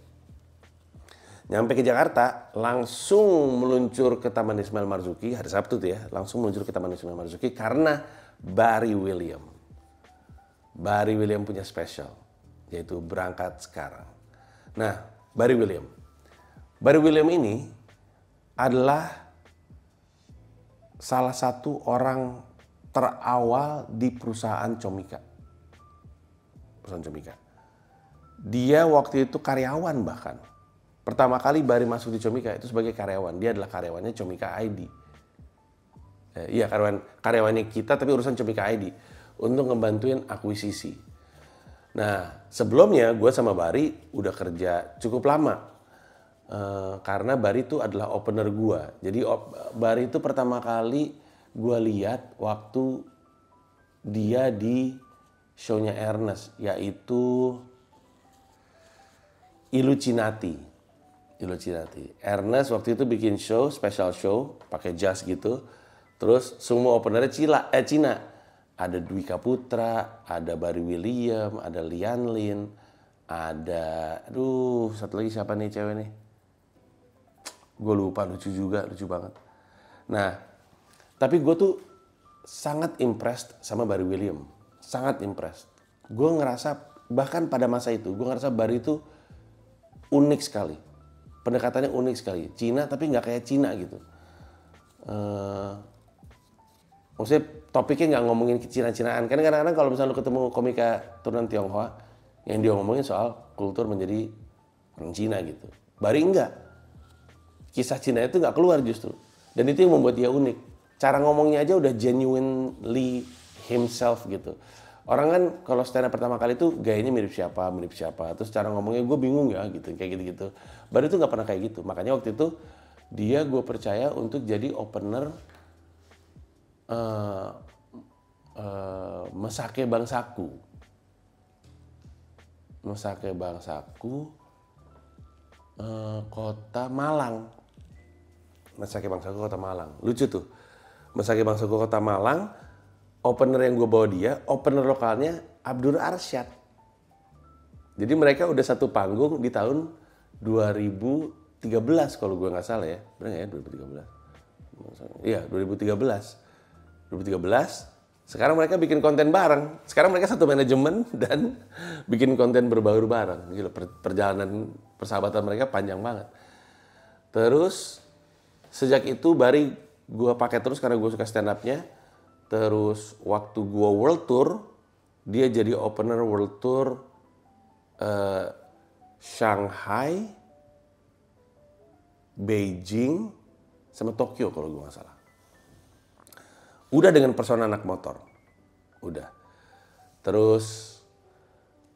Nyampe ke Jakarta, langsung meluncur ke Taman Ismail Marzuki, hari Sabtu tuh ya, langsung meluncur ke Taman Ismail Marzuki karena Barry William. Barry William punya spesial, yaitu berangkat sekarang. Nah, Barry William. Barry William ini adalah salah satu orang terawal di perusahaan Comika. Perusahaan Comika. Dia waktu itu karyawan bahkan. Pertama kali Barry masuk di Comika itu sebagai karyawan. Dia adalah karyawannya Comika ID. Iya, karyawannya kita tapi urusan Comika ID. Untuk ngebantuin akuisisi. Nah, sebelumnya gue sama Barry udah kerja cukup lama. Karena Barry itu adalah opener gue. Jadi Barry itu pertama kali gue lihat waktu dia di show-nya Ernest. Yaitu Illucinati. Ernest waktu itu bikin show, special show, pakai jas gitu. Terus semua openernya Cina. Ada Dwika Putra, ada Barry William, ada Lian Lin, ada, satu lagi siapa nih cewek nih? Gue lupa, lucu banget. Nah, tapi gue tuh sangat impressed sama Barry William, sangat impressed. Gue ngerasa, bahkan pada masa itu, gue ngerasa Barry itu unik sekali. Pendekatannya unik sekali. Cina tapi nggak kayak Cina gitu. Maksudnya topiknya nggak ngomongin Cina-Cinaan. Karena kadang-kadang kalau misalnya lu ketemu komika turunan Tionghoa, yang dia ngomongin soal kultur menjadi orang Cina gitu. Barry enggak. Kisah Cina itu nggak keluar justru. Dan itu yang membuat dia unik. Cara ngomongnya aja udah genuinely himself gitu. Orang kan kalau stand up pertama kali tuh gayanya mirip siapa. Terus cara ngomongnya gue bingung ya gitu, kayak gitu-gitu. Barry tuh nggak pernah kayak gitu. Makanya waktu itu dia gue percaya untuk jadi opener Mesake Bangsaku. Kota Malang. Mesake Bangsaku Kota Malang. Lucu tuh. Mesake Bangsaku Kota Malang. Opener yang gue bawa dia, opener lokalnya Abdur Arsyad. Jadi mereka udah satu panggung di tahun 2013 kalau gue nggak salah ya. Benar nggak ya 2013? Iya 2013. Sekarang mereka bikin konten bareng. Sekarang mereka satu manajemen dan bikin konten berbaur bareng. Gila, perjalanan persahabatan mereka panjang banget. Terus sejak itu Barry gue pakai terus karena gue suka stand up-nya. Terus waktu gue world tour, dia jadi opener world tour Shanghai, Beijing, sama Tokyo kalau gue nggak salah. Udah dengan persona anak motor, udah. Terus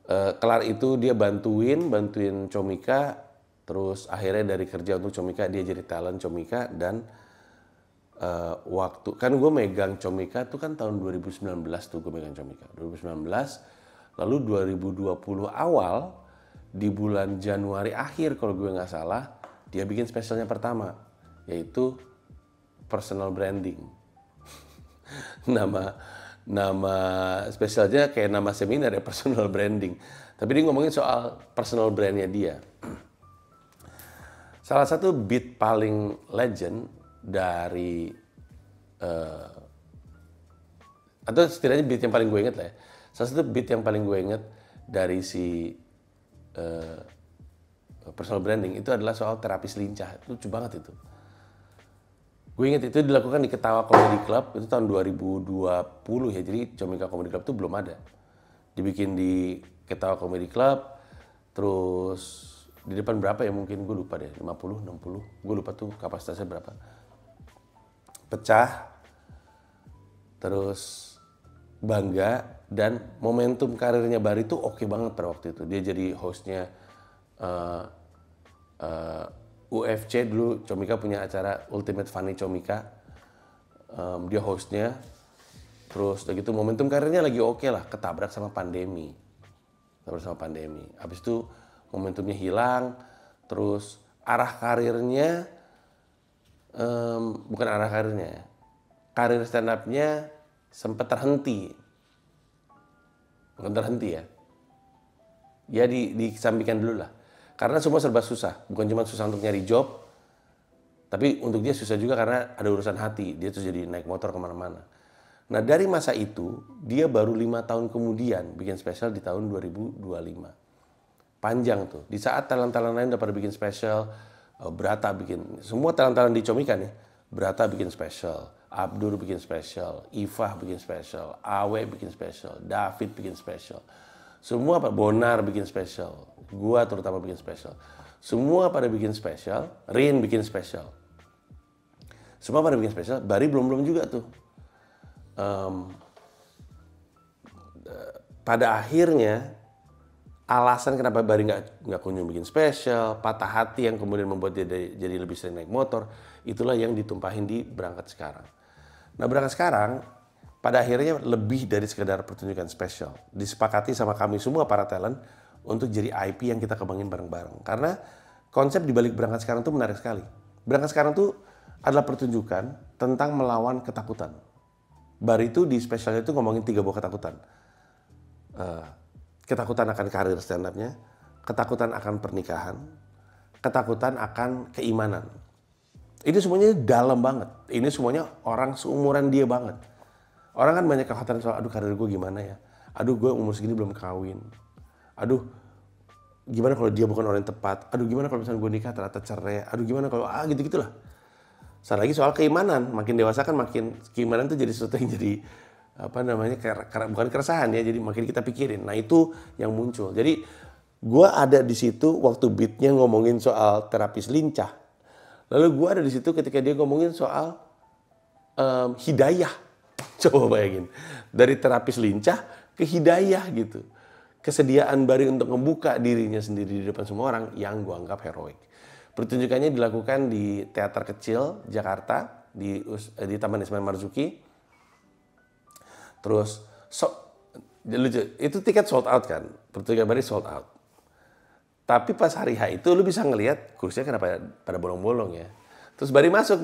kelar itu dia bantuin Comika. Terus akhirnya dari kerja untuk Comika dia jadi talent Comika dan waktu kan gue megang Comika tuh kan tahun 2019 tuh gue megang Comika 2019 lalu 2020 awal di bulan Januari akhir kalau gue nggak salah dia bikin spesialnya pertama yaitu personal branding. nama spesialnya kayak nama seminar ya, personal branding, tapi dia ngomongin soal personal brandnya dia. Salah satu beat paling legend dari atau setidaknya beat yang paling gue inget lah ya. Salah satu beat yang paling gue inget dari si personal branding itu adalah soal terapis lincah. Lucu banget itu. Gue inget itu dilakukan di Ketawa Comedy Club itu tahun 2020 ya. Jadi Comika Comedy Club itu belum ada. Dibikin di Ketawa Comedy Club terus di depan berapa ya mungkin gue lupa deh 50, 60 gue lupa tuh kapasitasnya berapa. Pecah, terus bangga, dan momentum karirnya Barry tuh oke banget pada waktu itu. Dia jadi hostnya UFC dulu, Comika punya acara Ultimate Funny Comika. Dia hostnya, Terus udah gitu momentum karirnya lagi oke lah, ketabrak sama pandemi. Habis itu momentumnya hilang, terus arah karirnya, bukan arah karirnya, karir stand up-nya sempat terhenti. Bukan terhenti ya. Ya disampingkan dulu lah. Karena semua serba susah, bukan cuma susah untuk nyari job, tapi untuk dia susah juga karena ada urusan hati, dia tuh jadi naik motor kemana-mana. Nah dari masa itu, dia baru 5 tahun kemudian bikin spesial di tahun 2025. Panjang tuh, di saat talent-talent lain udah pada bikin spesial, Brata bikin, semua talent-talent di Comikan ya, Brata bikin spesial, Abdur bikin spesial, Ifah bikin spesial, Awe bikin spesial, David bikin spesial. Semua Bonar bikin spesial, gua terutama bikin spesial. Semua pada bikin spesial, Rin bikin spesial. Semua pada bikin spesial, Bari belum juga tuh. Pada akhirnya alasan kenapa Bari nggak kunjung bikin spesial, patah hati yang kemudian membuat dia jadi lebih sering naik motor, itulah yang ditumpahin di Berangkat Sekarang. Nah Berangkat Sekarang pada akhirnya lebih dari sekedar pertunjukan spesial, disepakati sama kami semua para talent untuk jadi IP yang kita kembangin bareng-bareng. Karena konsep di balik Berangkat Sekarang itu menarik sekali. Berangkat Sekarang itu adalah pertunjukan tentang melawan ketakutan. Bari itu di spesialnya itu ngomongin 3 buah ketakutan. Ketakutan akan karir stand up-nya, ketakutan akan pernikahan, ketakutan akan keimanan. Ini semuanya dalam banget. Ini semuanya orang seumuran dia banget. Orang kan banyak kekhawatiran soal, aduh karir gue gimana ya? Aduh gue umur segini belum kawin. Aduh gimana kalau dia bukan orang yang tepat? Aduh gimana kalau misalnya gue nikah ternyata cerai? Aduh gimana kalau gitu-gitulah. Satu lagi soal keimanan, makin dewasa kan makin keimanan itu jadi sesuatu yang jadi bukan keresahan ya, jadi makin kita pikirin. Nah itu yang muncul. Jadi gue ada di situ waktu beatnya ngomongin soal terapis lincah. Lalu gue ada di situ ketika dia ngomongin soal hidayah. Coba bayangin, dari terapis lincah ke hidayah gitu. Kesediaan Bari untuk membuka dirinya sendiri di depan semua orang yang gue anggap heroik. Pertunjukannya dilakukan di teater kecil Jakarta, di Taman Ismail Marzuki. Terus, lucu, itu tiket sold out kan, pertunjukan Bari sold out. Tapi pas hari H itu lu bisa ngelihat kursinya kenapa pada bolong-bolong ya. Terus Bari masuk.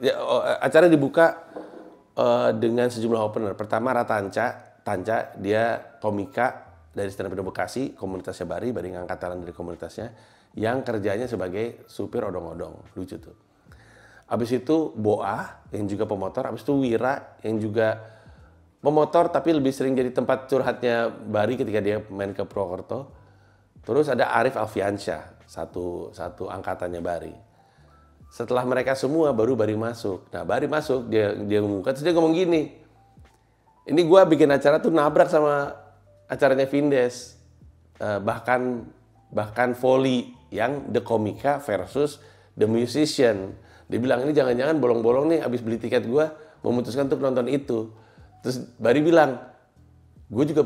Ya, acara dibuka dengan sejumlah opener. Pertama Tanca, dia komika dari Stand Up Indo Bekasi, komunitasnya Bari ngangkat talent dari komunitasnya, yang kerjanya sebagai supir odong-odong. Lucu tuh. Abis itu Boa, yang juga pemotor. Abis itu Wira, yang juga pemotor tapi lebih sering jadi tempat curhatnya Bari ketika dia main ke Purwokerto. Terus ada Arif Alfiansyah, satu angkatannya Bari. Setelah mereka semua baru Bari masuk. Nah Bari masuk, dia ngomong, terus dia ngomong gini, ini gue bikin acara tuh nabrak sama acaranya Vindes. Bahkan Volley yang The Komika versus The Musician. Dia bilang ini jangan-jangan bolong-bolong nih abis beli tiket gue memutuskan untuk nonton itu. Terus Bari bilang, gue juga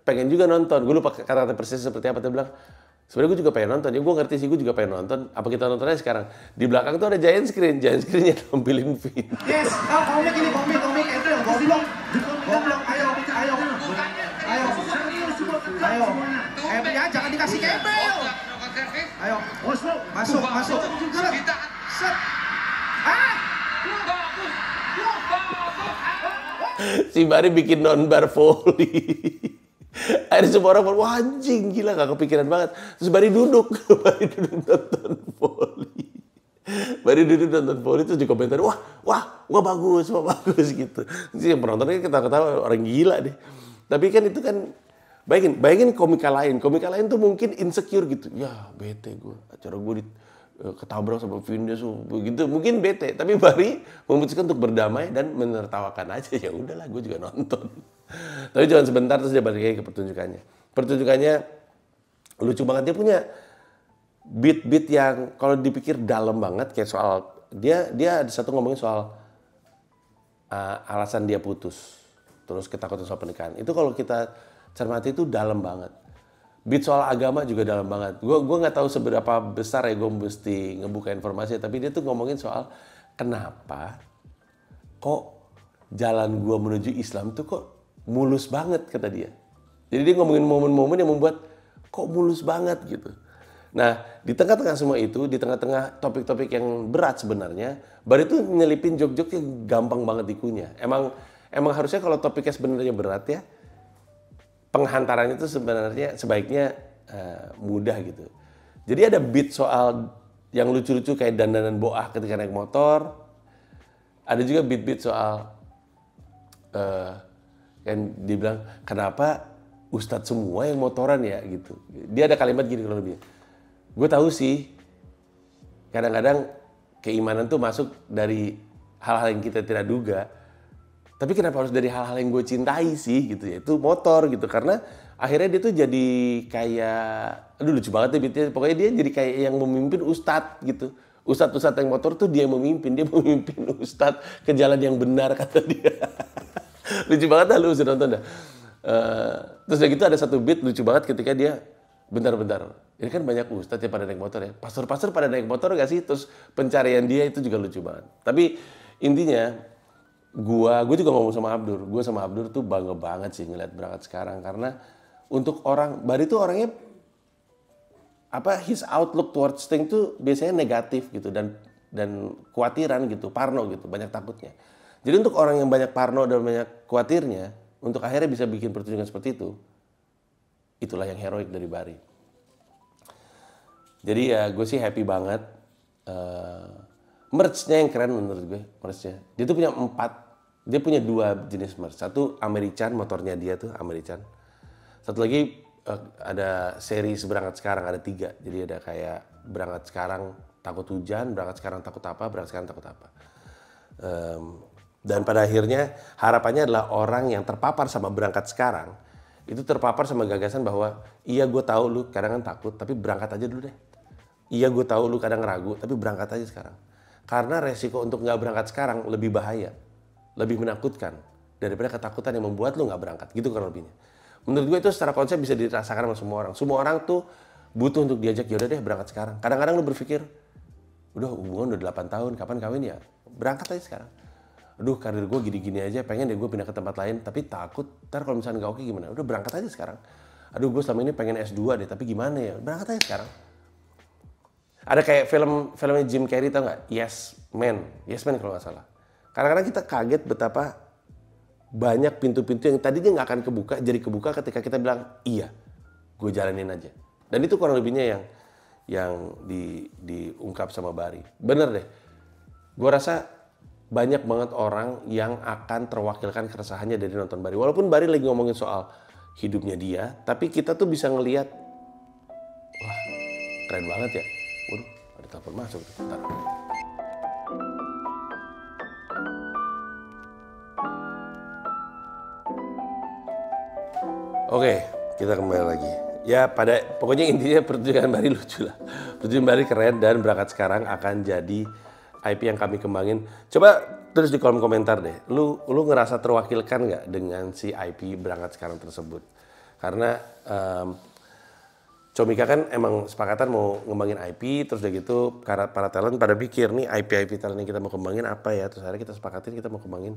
pengen juga nonton. Gue lupa kata-kata persis seperti apa. Dia bilang, sebenarnya gue juga pengen nonton. Ya gue ngerti sih, gue juga pengen nonton. Apa kita nonton aja sekarang? Di belakang tuh ada giant screen-nya nampilin Vin. Yes, komik itu yang goblok. Ayo. Ya jangan dikasih kabel. Ayo, masuk. Set. Si Bari bikin non-bar volley. Akhirnya semua orang, wah anjing gila, gak kepikiran banget. Terus Bari duduk nonton volley. Terus di komentar, wah bagus gitu. Terus yang penontonnya ketawa-ketawa, orang gila deh. Tapi kan itu kan, bayangin komika lain tuh mungkin insecure gitu. Ya bete gue, acara gue ketabrak sama Vindes begitu, mungkin bete. Tapi Bari memutuskan untuk berdamai dan menertawakan aja. Ya udahlah, gue juga nonton. Tapi cuma sebentar, terus dia balik lagi ke pertunjukannya lucu banget. Dia punya beat yang kalau dipikir dalam banget, kayak soal dia ada satu ngomongin soal alasan dia putus, terus ketakutan soal pernikahan. Itu kalau kita cermati itu dalam banget. Beat soal agama juga dalam banget. Gue nggak tahu seberapa besar ya gue mesti ngebuka informasi, tapi dia tuh ngomongin soal kenapa kok jalan gue menuju Islam tuh kok mulus banget, kata dia. Jadi dia ngomongin momen-momen yang membuat kok mulus banget gitu. Nah, di tengah-tengah semua itu, di tengah-tengah topik-topik yang berat sebenarnya, Bari tuh nyelipin jok-jok yang gampang banget dikunyah. Emang harusnya kalau topiknya sebenarnya berat ya, penghantarannya itu sebenarnya sebaiknya mudah gitu. Jadi ada beat soal yang lucu-lucu kayak dandanan boah ketika naik motor. Ada juga beat-beat soal yang dibilang kenapa ustadz semua yang motoran ya gitu. Dia ada kalimat gini kalau lebih. Gue tahu sih kadang-kadang keimanan tuh masuk dari hal-hal yang kita tidak duga. Tapi kenapa harus dari hal-hal yang gue cintai sih gitu ya. Itu motor gitu. Karena akhirnya dia tuh jadi kayak, aduh lucu banget ya beatnya. Pokoknya dia jadi kayak yang memimpin ustadz gitu. Ustadz-ustadz yang motor tuh dia yang memimpin. Dia memimpin ustadz ke jalan yang benar, kata dia. Lucu banget dah, lu usah nonton dah. Terus udah gitu ada satu beat lucu banget ketika dia bentar-bentar. Ini kan banyak ustadz yang pada naik motor ya. Pastor-pastor pada naik motor gak sih? Terus pencarian dia itu juga lucu banget. Tapi intinya gue juga ngomong sama Abdur. Gue sama Abdur tuh bangga banget sih ngeliat berangkat sekarang. Karena untuk orang, Bari tuh orangnya his outlook towards things tuh biasanya negatif gitu. Dan khawatiran gitu, parno gitu, banyak takutnya. Jadi untuk orang yang banyak parno dan banyak khawatirnya, untuk akhirnya bisa bikin pertunjukan seperti itu, itulah yang heroik dari Bari. Jadi ya gue sih happy banget. Merch-nya yang keren menurut gue, merch-nya. Dia tuh punya 2 jenis merch. Satu American, motornya dia tuh American. Satu lagi ada seri berangkat sekarang, ada 3. Jadi ada kayak berangkat sekarang takut hujan, berangkat sekarang takut apa, berangkat sekarang takut apa. Dan pada akhirnya harapannya adalah orang yang terpapar sama berangkat sekarang itu terpapar sama gagasan bahwa iya gue tahu lu kadang kan takut tapi berangkat aja dulu deh. Iya gue tahu lu kadang ragu tapi berangkat aja sekarang. Karena resiko untuk nggak berangkat sekarang lebih bahaya, lebih menakutkan daripada ketakutan yang membuat lu nggak berangkat. Gitu kan lebihnya. Menurut gue itu secara konsep bisa dirasakan sama semua orang. Semua orang tuh butuh untuk diajak, yaudah deh berangkat sekarang. Kadang-kadang lu berpikir, udah hubungan udah 8 tahun, kapan kawin ya? Berangkat aja sekarang. Aduh karir gue gini-gini aja, pengen deh gue pindah ke tempat lain, tapi takut, ntar kalau misalnya gak oke gimana? Udah berangkat aja sekarang. Aduh gue selama ini pengen S2 deh, tapi gimana ya? Berangkat aja sekarang. Ada kayak filmnya Jim Carrey tau gak? Yes Man kalau gak salah. Kadang-kadang kita kaget betapa banyak pintu-pintu yang tadinya gak akan kebuka, jadi kebuka ketika kita bilang, iya, gue jalanin aja. Dan itu kurang lebihnya yang diungkap sama Bari. Bener deh, gue rasa banyak banget orang yang akan terwakilkan keresahannya dari nonton Bari. Walaupun Bari lagi ngomongin soal hidupnya dia, tapi kita tuh bisa ngelihat, wah keren banget ya. Waduh, ada telepon masuk. Bentar. Oke, kita kembali lagi. Ya pokoknya intinya pertunjukan Bari lucu lah. Pertunjukan Bari keren dan berangkat sekarang akan jadi IP yang kami kembangin. Coba tulis di kolom komentar deh. Lu ngerasa terwakilkan nggak dengan si IP berangkat sekarang tersebut? Karena Comika kan emang sepakatan mau ngembangin IP, terus udah gitu para talent pada pikir nih IP talent yang kita mau kembangin apa ya? Terus akhirnya kita sepakatin kita mau kembangin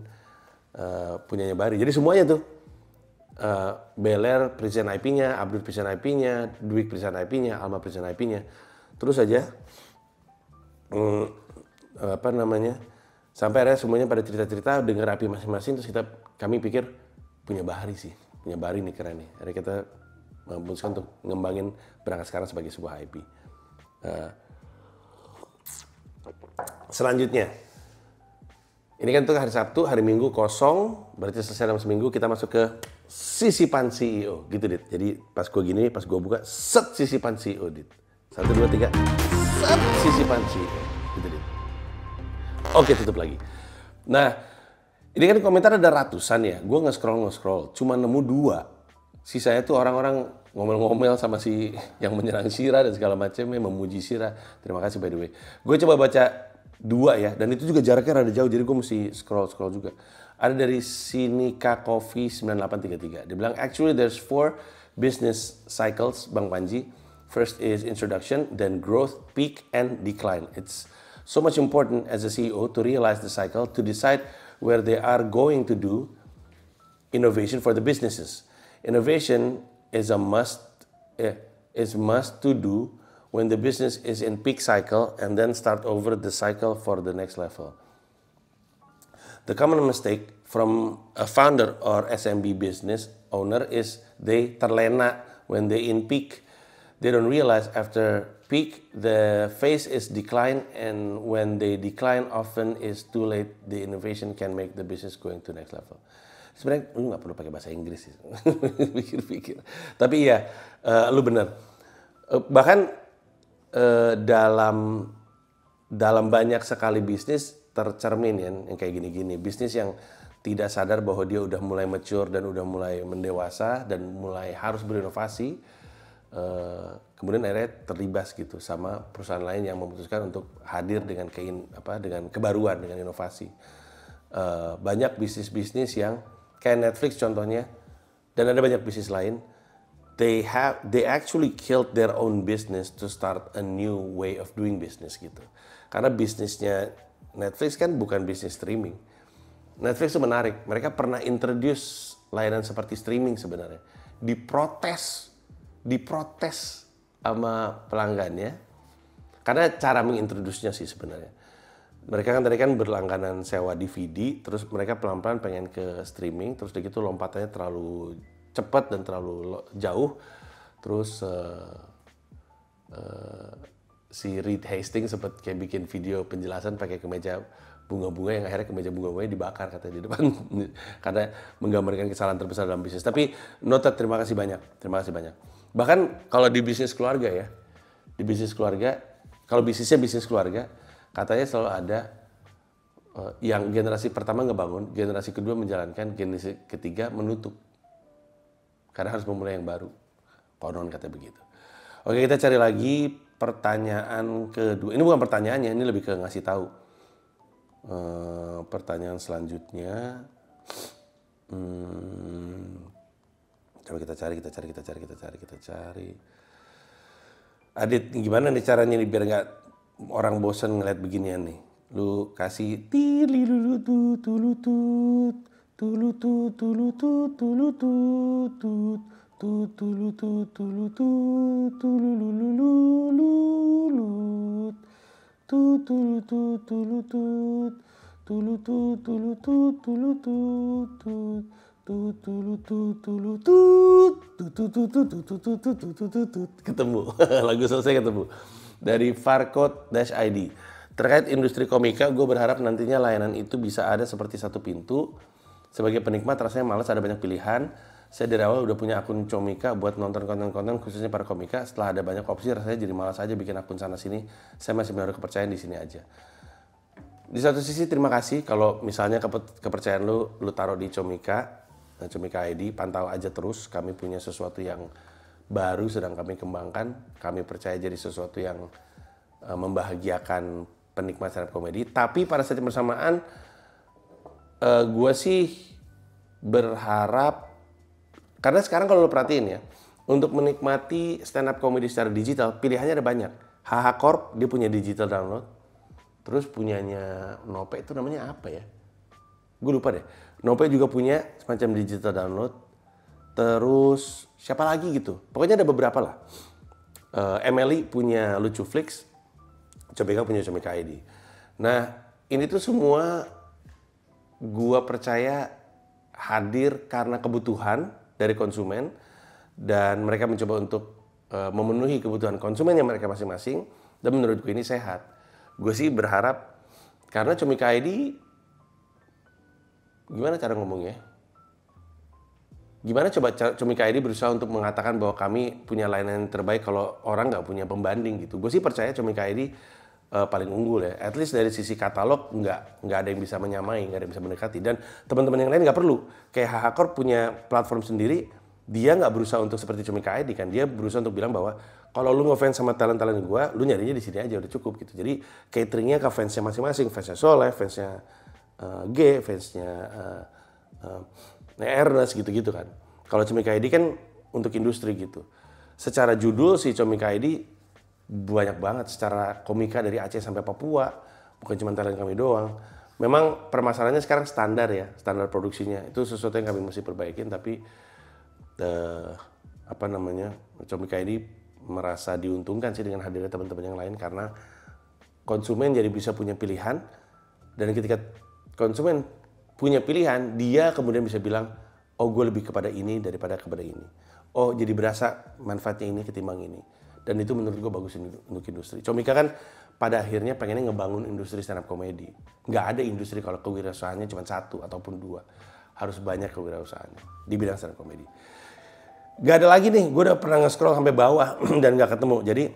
punyanya Bari. Jadi semuanya tuh Beler present IP-nya, Abdur present IP-nya, Dwik present IP-nya, Alma present IP-nya. Terus aja sampai akhirnya semuanya pada cerita-cerita denger IP masing-masing, terus kami pikir punya Bari nih keren nih. Akhirnya kita memutuskan untuk ngembangin berangkat sekarang sebagai sebuah IP. Selanjutnya, ini kan tuh hari Sabtu, hari Minggu kosong, berarti selesai dalam seminggu kita masuk ke sisipan CEO, gitu Dit. Jadi pas gue gini, pas gue buka, set sisipan CEO Dit. 1, 2, 3, set sisipan CEO, gitu Dit. Oke, tutup lagi. Nah, ini kan komentar ada ratusan ya. Gue nge-scroll, cuma nemu 2. Sisanya tuh orang-orang ngomel-ngomel sama si yang menyerang Shira dan segala macamnya, memuji Shira. Terima kasih by the way. Gue coba baca 2 ya, dan itu juga jaraknya rada jauh, jadi gue mesti scroll juga. Ada dari Sinika Coffee 9833. Dia bilang, actually there's 4 business cycles, Bang Panji. First is introduction, then growth, peak, and decline. It's so much important as a CEO to realize the cycle, to decide where they are going to do innovation for the businesses. Innovation is a must to do when the business is in peak cycle and then start over the cycle for the next level. The common mistake from a founder or SMB business owner is they terlena when they in peak. They don't realize after peak the phase is decline, and when they decline often is too late. The innovation can make the business going to next level. Sebenarnya lu nggak perlu pakai bahasa Inggris sih, pikir-pikir. Tapi iya, lu bener. Bahkan dalam banyak sekali bisnis tercermin ya, yang kayak gini-gini. Bisnis yang tidak sadar bahwa dia udah mulai mature dan udah mulai mendewasa dan mulai harus berinovasi. Kemudian akhirnya terlibas gitu sama perusahaan lain yang memutuskan untuk hadir dengan dengan kebaruan, dengan inovasi. Banyak bisnis-bisnis yang kayak Netflix contohnya, dan ada banyak bisnis lain. They actually killed their own business to start a new way of doing business gitu. Karena bisnisnya Netflix kan bukan bisnis streaming. Netflix itu menarik. Mereka pernah introduce layanan seperti streaming sebenarnya. Diprotes sama pelanggannya. Karena cara mengintroduce-nya sih sebenarnya. Mereka kan tadi kan berlangganan sewa DVD, terus mereka pelan-pelan pengen ke streaming, terus udah gitu lompatannya terlalu cepat dan terlalu jauh. Terus si Reed Hastings sempat kayak bikin video penjelasan pakai kemeja bunga-bunga, yang akhirnya kemeja bunga-bunganya dibakar katanya di depan karena menggambarkan kesalahan terbesar dalam bisnis. Tapi noted, terima kasih banyak. Bahkan kalau di bisnis keluarga ya, kalau bisnisnya bisnis keluarga, katanya selalu ada yang generasi pertama ngebangun, generasi kedua menjalankan, generasi ketiga menutup. Karena harus memulai yang baru. Konon katanya begitu. Oke, kita cari lagi pertanyaan kedua. Ini bukan pertanyaannya, ini lebih ke ngasih tahu. Pertanyaan selanjutnya. Coba kita cari. Adit, gimana nih caranya nih biar nggak orang bosan ngeliat beginian nih? Lu kasih ketemu. Lagu selesai ketemu. Dari Farcode-ID. Terkait industri komika, gue berharap nantinya layanan itu bisa ada seperti satu pintu. Sebagai penikmat rasanya malas ada banyak pilihan. Saya dari awal udah punya akun Comika buat nonton konten-konten khususnya para komika. Setelah ada banyak opsi rasanya jadi malas aja bikin akun sana sini. Saya masih menaruh kepercayaan di sini aja. Di satu sisi terima kasih kalau misalnya kepercayaan lu taruh di Comika, Comika ID, pantau aja terus. Kami punya sesuatu yang baru sedang kami kembangkan. Kami percaya jadi sesuatu yang membahagiakan penikmat stand up comedy. Tapi pada saat yang bersamaan, gue sih berharap, karena sekarang kalau lo perhatiin ya, untuk menikmati stand up comedy secara digital, pilihannya ada banyak. HH Corp, dia punya digital download. Terus punyanya Nope itu namanya apa ya? Gue lupa deh. Nope juga punya semacam digital download. Terus siapa lagi gitu? Pokoknya ada beberapa lah. Emily punya Lucuflix. Comika punya Comika ID. Nah, ini tuh semua gua percaya hadir karena kebutuhan dari konsumen, dan mereka mencoba untuk memenuhi kebutuhan konsumennya mereka masing-masing, dan menurut gue ini sehat. Gue sih berharap, karena Comika ID, gimana cara ngomongnya? Gimana coba Comika ID berusaha untuk mengatakan bahwa kami punya layanan yang terbaik kalau orang nggak punya pembanding gitu. Gue sih percaya Comika ID paling unggul ya. At least dari sisi katalog nggak ada yang bisa menyamai, nggak ada yang bisa mendekati. Dan teman-teman yang lain nggak perlu. Kayak HH Corp punya platform sendiri, dia nggak berusaha untuk seperti Comika ID kan. Dia berusaha untuk bilang bahwa kalau lu ngefans sama talent-talent gue, lu nyarinya di sini aja udah cukup gitu. Jadi cateringnya ke fansnya masing-masing, fansnya Soleh, fansnya G, fansnya Ernest gitu-gitu kan. Kalau Comika ID kan untuk industri gitu. Secara judul si Comika ID banyak banget, secara komika dari Aceh sampai Papua, bukan cuma talent kami doang. Memang permasalahannya sekarang standar ya, standar produksinya. Itu sesuatu yang kami mesti perbaikin, tapi Comika ini merasa diuntungkan sih dengan hadirnya teman-teman yang lain karena konsumen jadi bisa punya pilihan, dan ketika konsumen punya pilihan, dia kemudian bisa bilang, oh gue lebih kepada ini daripada kepada ini. Oh jadi berasa manfaatnya ini ketimbang ini. Dan itu menurut gue bagus untuk industri. Comika kan pada akhirnya pengennya ngebangun industri stand up comedy. Nggak ada industri kalau kewirausahaannya cuma 1 ataupun 2. Harus banyak kewirausahaannya di bidang stand up comedy. Gak ada lagi nih, gue udah pernah nge-scroll sampai bawah dan gak ketemu. Jadi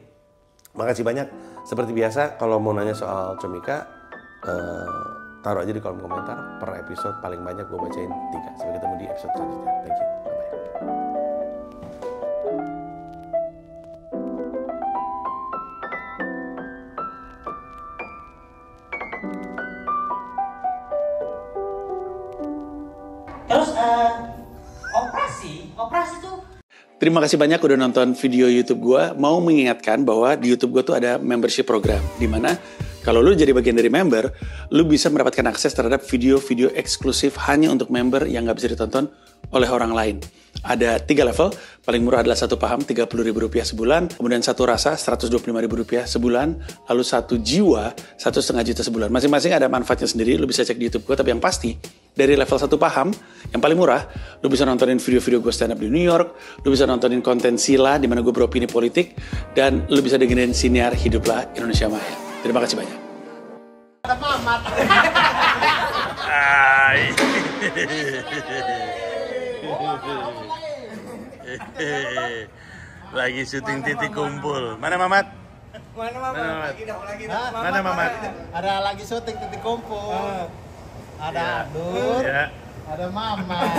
makasih banyak. Seperti biasa kalau mau nanya soal Comika, taruh aja di kolom komentar. Per episode paling banyak gue bacain 3. Sampai ketemu di episode selanjutnya. Thank you. Terus operasi tuh. Terima kasih banyak udah nonton video YouTube gue. Mau mengingatkan bahwa di YouTube gue tuh ada membership program, dimana kalau lu jadi bagian dari member, lu bisa mendapatkan akses terhadap video-video eksklusif hanya untuk member yang nggak bisa ditonton oleh orang lain. Ada 3 level, paling murah adalah 1 paham Rp30.000 sebulan, kemudian 1 rasa Rp125.000 sebulan, lalu 1 jiwa Rp1,5 juta sebulan. Masing-masing ada manfaatnya sendiri, lu bisa cek di YouTube gue, tapi yang pasti dari level 1 paham, yang paling murah, lu bisa nontonin video-video gue stand up di New York, lu bisa nontonin konten Sila, di mana gue beropini politik, dan lu bisa dengerin siniar Hiduplah Indonesia Maya. Terima kasih banyak. Ada mamat. Lagi syuting titik kumpul. Mana Mamat? Mana Mamat? Ada lagi syuting titik kumpul. Ada Abdur. Ada Mamat.